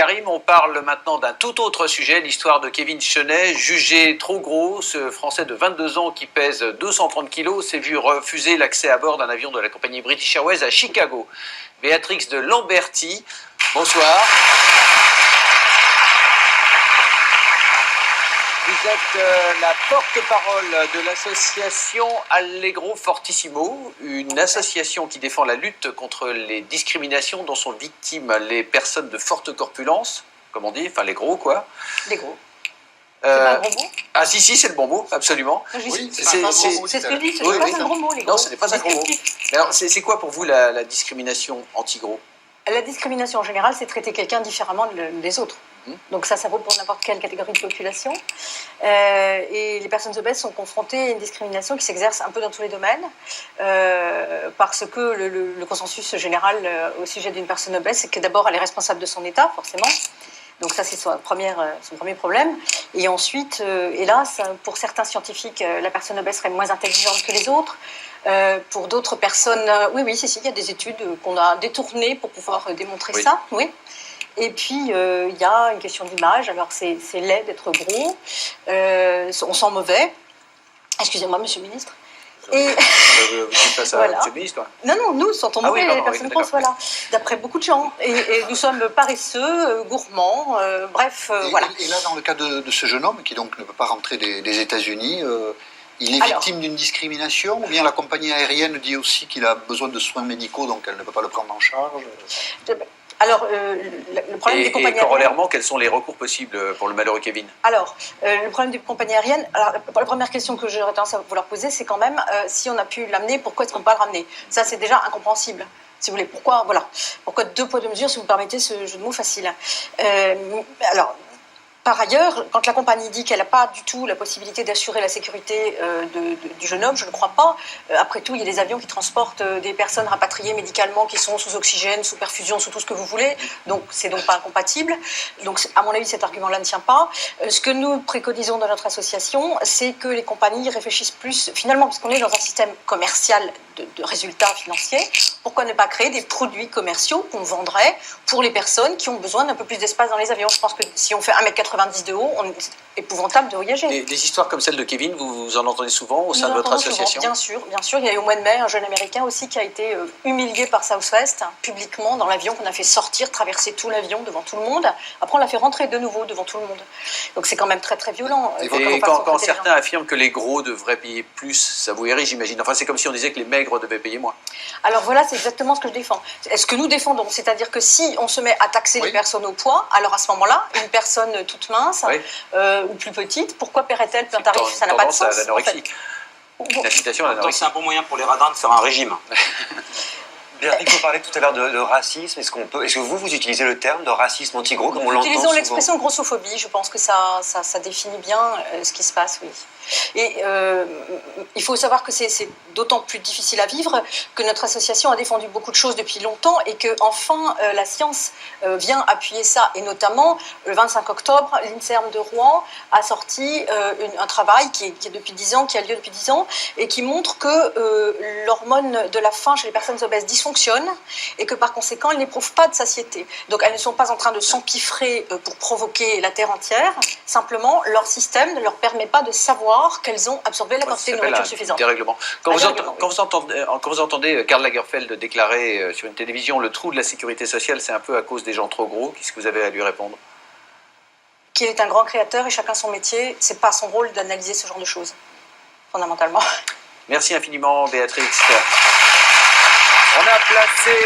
Karim, on parle maintenant d'un tout autre sujet, l'histoire de Kevin Chenet, jugé trop gros. Ce Français de 22 ans qui pèse 230 kilos s'est vu refuser l'accès à bord d'un avion de la compagnie British Airways à Chicago. Béatrix de Lamberty, bonsoir. Vous êtes la porte-parole de l'association Allegro Fortissimo, une association qui défend la lutte contre les discriminations dont sont victimes les personnes de forte corpulence, comme on dit, enfin les gros quoi. Les gros. C'est pas un gros mot? Ah si, c'est le bon mot, absolument. Oui, c'est ce que je dis, ce n'est pas un gros mot, les gros. Non, ce n'est pas un gros mot. Mais alors, c'est quoi pour vous la discrimination anti-gros? La discrimination en général, c'est traiter quelqu'un différemment des autres. Donc ça vaut pour n'importe quelle catégorie de population. Et les personnes obèses sont confrontées à une discrimination qui s'exerce un peu dans tous les domaines, parce que le consensus général au sujet d'une personne obèse, c'est que d'abord elle est responsable de son état, forcément. Donc ça, c'est son premier problème. Et ensuite, hélas, pour certains scientifiques, la personne obèse serait moins intelligente que les autres. Pour d'autres personnes, oui, il y a des études qu'on a détournées pour pouvoir démontrer ça. Oui. Et puis, il y a une question d'image. Alors, c'est laid d'être gros. On sent mauvais. Excusez-moi, monsieur le ministre. Et vous dites pas ça, voilà. Monsieur le ministre, Non, nous sentons mauvais, les personnes grosses, voilà. D'après beaucoup de gens. Et nous sommes paresseux, gourmands, bref, voilà. Et là, dans le cas de ce jeune homme qui donc ne peut pas rentrer des États-Unis, il est victime d'une discrimination, ou bien la compagnie aérienne dit aussi qu'il a besoin de soins médicaux, donc elle ne peut pas le prendre en charge? Alors, le problème des compagnies aériennes... Et corollairement, quels sont les recours possibles pour le malheureux Kevin? Alors, le problème des compagnies aériennes... Alors, la première question que j'aurais tendance à vouloir poser, c'est quand même, si on a pu l'amener, pourquoi est-ce qu'on ne peut pas le ramener? Ça, c'est déjà incompréhensible. Si vous voulez, pourquoi deux poids, deux mesures, si vous me permettez ce jeu de mots facile. Alors... Par ailleurs, quand la compagnie dit qu'elle n'a pas du tout la possibilité d'assurer la sécurité du jeune homme, je ne crois pas. Après tout, il y a des avions qui transportent des personnes rapatriées médicalement qui sont sous oxygène, sous perfusion, sous tout ce que vous voulez. Donc, c'est donc pas incompatible. Donc, à mon avis, cet argument-là ne tient pas. Ce que nous préconisons dans notre association, c'est que les compagnies réfléchissent plus, finalement, parce qu'on est dans un système commercial de résultats financiers, pourquoi ne pas créer des produits commerciaux qu'on vendrait pour les personnes qui ont besoin d'un peu plus d'espace dans les avions? Je pense que si on fait 1,90 m de haut, c'est épouvantable de voyager. Des histoires comme celle de Kevin, vous en entendez souvent au sein de votre association? Bien sûr. Il y a eu au mois de mai un jeune Américain aussi qui a été humilié par Southwest, publiquement, dans l'avion qu'on a fait sortir, traverser tout l'avion devant tout le monde. Après, on l'a fait rentrer de nouveau devant tout le monde. Donc c'est quand même très très violent. Et quand certains affirment que les gros devraient payer plus, ça vous hérisse, j'imagine. Enfin, c'est comme si on disait que les maigres devaient payer moins. Alors voilà, c'est exactement ce que je défends. Ce que nous défendons, c'est-à-dire que si on se met à taxer les personnes au poids, alors à ce moment-là, une personne toute mince ou plus petite, pourquoi paierait-elle un tarif? Ça n'a pas de sens. L'incitation à l'anorexie. C'est un bon moyen pour les radins de faire un régime. Béatrix, vous parlez tout à l'heure de racisme. Est-ce que vous utilisez le terme de racisme anti-gros comme on l'entend souvent? Utilisons l'expression grossophobie. Je pense que ça définit bien ce qui se passe, oui. Et il faut savoir que c'est d'autant plus difficile à vivre que notre association a défendu beaucoup de choses depuis longtemps et que enfin la science vient appuyer ça. Et notamment, le 25 octobre, l'INSERM de Rouen a sorti un travail qui a lieu depuis 10 ans et qui montre que l'hormone de la faim chez les personnes obèses dysfonctionne et que par conséquent, elles n'éprouvent pas de satiété. Donc elles ne sont pas en train de s'empiffrer pour provoquer la Terre entière. Simplement, leur système ne leur permet pas de savoir qu'elles ont absorbé la quantité de nourriture suffisante. Dérèglement. Quand vous entendez Karl Lagerfeld déclarer sur une télévision le trou de la sécurité sociale, c'est un peu à cause des gens trop gros, qu'est-ce que vous avez à lui répondre? Qu'il est un grand créateur et chacun son métier, c'est pas son rôle d'analyser ce genre de choses, fondamentalement. Merci infiniment, Béatrix. On a placé